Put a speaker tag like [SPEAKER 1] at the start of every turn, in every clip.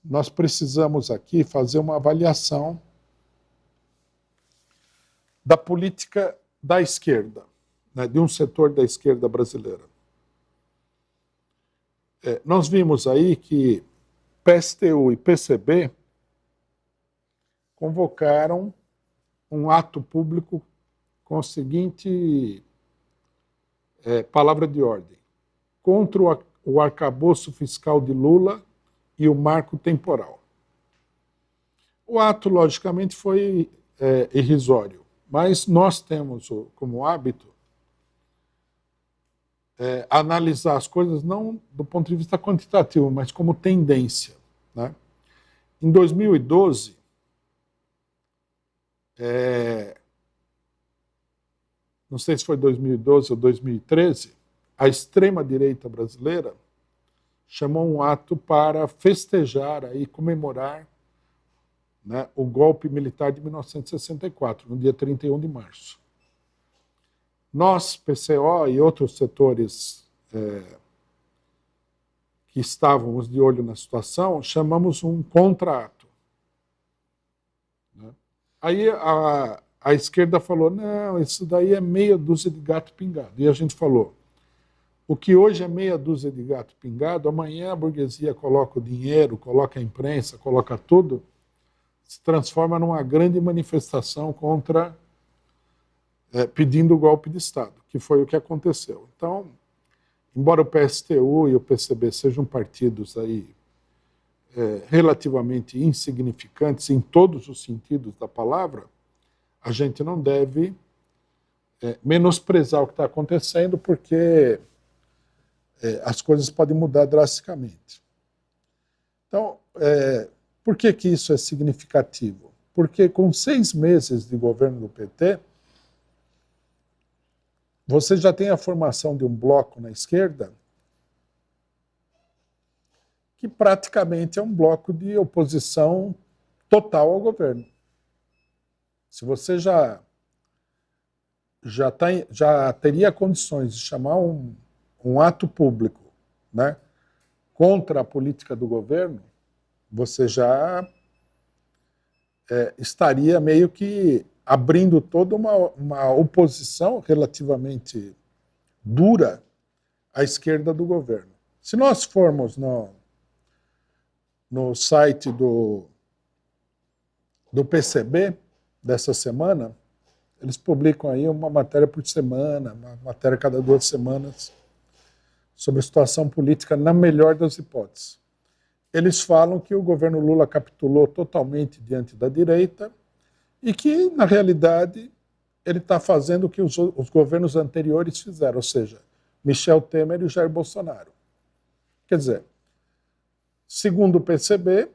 [SPEAKER 1] nós precisamos aqui fazer uma avaliação da política da esquerda, né, de um setor da esquerda brasileira. Nós vimos aí que PSTU e PCB convocaram um ato público com a seguinte palavra de ordem: contra o arcabouço fiscal de Lula e o marco temporal. O ato, logicamente, foi irrisório, mas nós temos como hábito analisar as coisas não do ponto de vista quantitativo, mas como tendência, né? Em 2012, não sei se foi 2012 ou 2013, a extrema-direita brasileira chamou um ato para festejar e comemorar, né, o golpe militar de 1964, no dia 31 de março. Nós, PCO e outros setores que estávamos de olho na situação, chamamos um contra-ato. Né? Aí a esquerda falou, não, isso daí é meia dúzia de gato pingado. E a gente falou, o que hoje é meia dúzia de gato pingado, amanhã a burguesia coloca o dinheiro, coloca a imprensa, coloca tudo, se transforma numa grande manifestação contra, pedindo o golpe de Estado, que foi o que aconteceu. Então, embora o PSTU e o PCB sejam partidos aí, relativamente insignificantes em todos os sentidos da palavra, a gente não deve menosprezar o que está acontecendo, porque as coisas podem mudar drasticamente. Então, por que isso é significativo? Porque com 6 meses de governo do PT, você já tem a formação de um bloco na esquerda que praticamente é um bloco de oposição total ao governo. Se você já teria condições de chamar um ato público, né, contra a política do governo, você já estaria meio que abrindo toda uma oposição relativamente dura à esquerda do governo. Se nós formos no site do PCB dessa semana, eles publicam aí uma matéria por semana, uma matéria cada 2 semanas, sobre a situação política na melhor das hipóteses. Eles falam que o governo Lula capitulou totalmente diante da direita e que, na realidade, ele está fazendo o que os governos anteriores fizeram, ou seja, Michel Temer e Jair Bolsonaro. Quer dizer, segundo o PCB,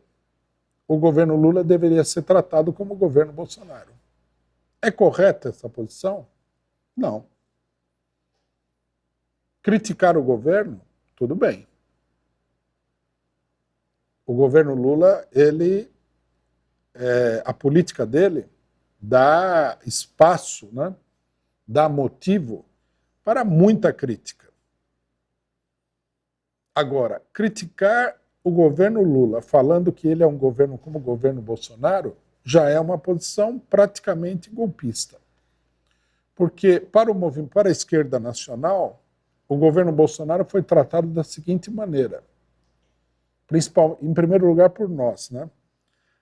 [SPEAKER 1] o governo Lula deveria ser tratado como o governo Bolsonaro. É correta essa posição? Não. Criticar o governo, tudo bem. O governo Lula, a política dele dá espaço, né, dá motivo para muita crítica. Agora, criticar o governo Lula falando que ele é um governo como o governo Bolsonaro já é uma posição praticamente golpista. Porque para a esquerda nacional, o governo Bolsonaro foi tratado da seguinte maneira, em primeiro lugar por nós, né?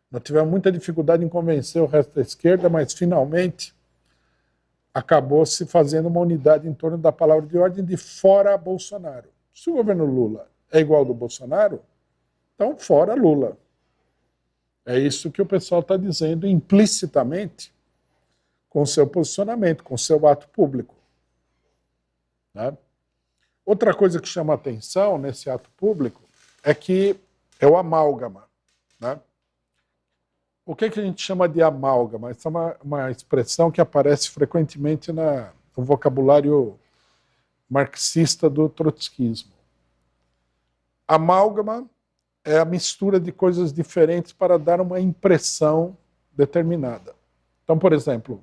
[SPEAKER 1] Nós tivemos muita dificuldade em convencer o resto da esquerda, mas finalmente acabou se fazendo uma unidade em torno da palavra de ordem de fora Bolsonaro. Se o governo Lula é igual ao do Bolsonaro, então fora Lula. É isso que o pessoal está dizendo implicitamente com seu posicionamento, com seu ato público. Né? Outra coisa que chama atenção nesse ato público é que é o amálgama. Né? O que a gente chama de amálgama? Essa é uma expressão que aparece frequentemente no vocabulário marxista do trotskismo. Amálgama é a mistura de coisas diferentes para dar uma impressão determinada. Então, por exemplo,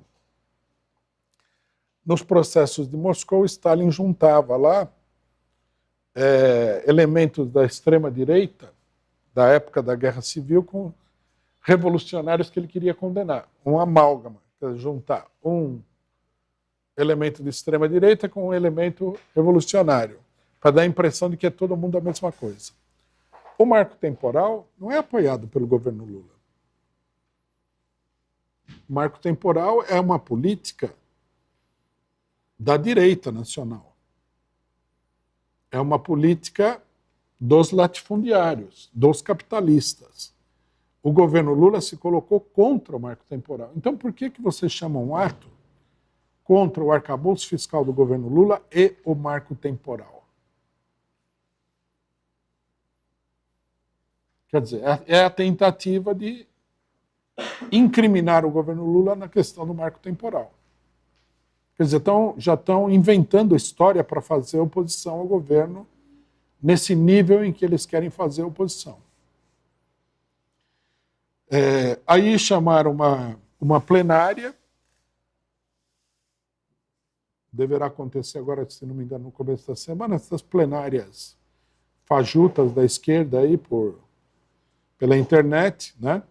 [SPEAKER 1] nos processos de Moscou, Stalin juntava lá elementos da extrema-direita da época da Guerra Civil com revolucionários que ele queria condenar. Um amálgama, juntar um elemento de extrema-direita com um elemento revolucionário, para dar a impressão de que é todo mundo a mesma coisa. O marco temporal não é apoiado pelo governo Lula. O marco temporal é uma política da direita nacional. É uma política dos latifundiários, dos capitalistas. O governo Lula se colocou contra o marco temporal. Então, por que você chama um ato contra o arcabouço fiscal do governo Lula e o marco temporal? Quer dizer, é a tentativa de incriminar o governo Lula na questão do marco temporal. Quer dizer, já estão inventando história para fazer oposição ao governo nesse nível em que eles querem fazer oposição. Aí chamaram uma plenária, deverá acontecer agora, se não me engano, no começo da semana, essas plenárias fajutas da esquerda aí pela internet, né?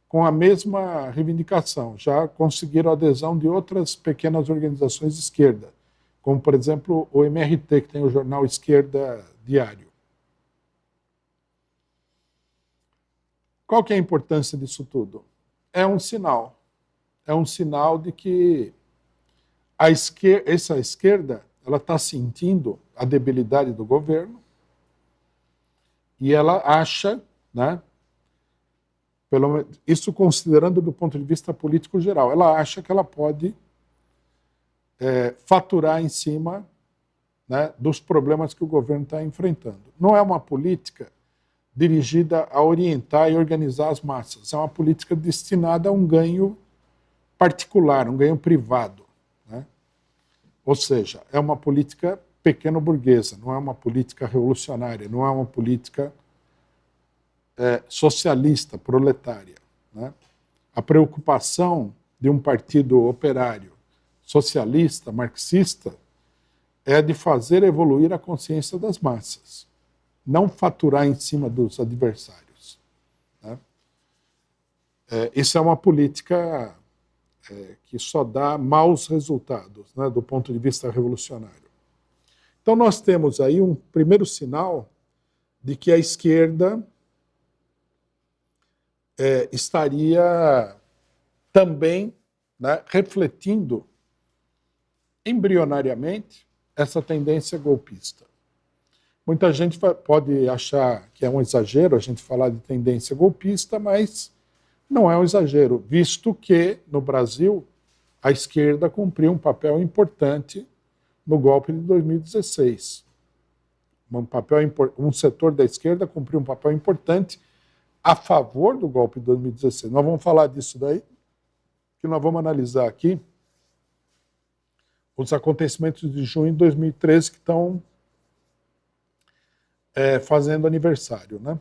[SPEAKER 1] Com a mesma reivindicação. Já conseguiram adesão de outras pequenas organizações de esquerda, como, por exemplo, o MRT, que tem o jornal Esquerda Diário. Qual que é a importância disso tudo? É um sinal. É um sinal de que essa esquerda ela está sentindo a debilidade do governo e ela acha, né, isso considerando do ponto de vista político geral, ela acha que ela pode faturar em cima, né, dos problemas que o governo está enfrentando. Não é uma política dirigida a orientar e organizar as massas, é uma política destinada a um ganho particular, um ganho privado, né? Ou seja, é uma política pequeno-burguesa, não é uma política revolucionária, não é uma política socialista, proletária, né? A preocupação de um partido operário, socialista, marxista, é de fazer evoluir a consciência das massas, não faturar em cima dos adversários, né? Isso é uma política que só dá maus resultados, né, do ponto de vista revolucionário. Então nós temos aí um primeiro sinal de que a esquerda estaria também, né, refletindo embrionariamente essa tendência golpista. Muita gente pode achar que é um exagero a gente falar de tendência golpista, mas não é um exagero, visto que, no Brasil, a esquerda cumpriu um papel importante no golpe de 2016. Um setor da esquerda cumpriu um papel importante a favor do golpe de 2016. Nós vamos falar disso daí, que nós vamos analisar aqui os acontecimentos de junho de 2013 que estão fazendo aniversário, né?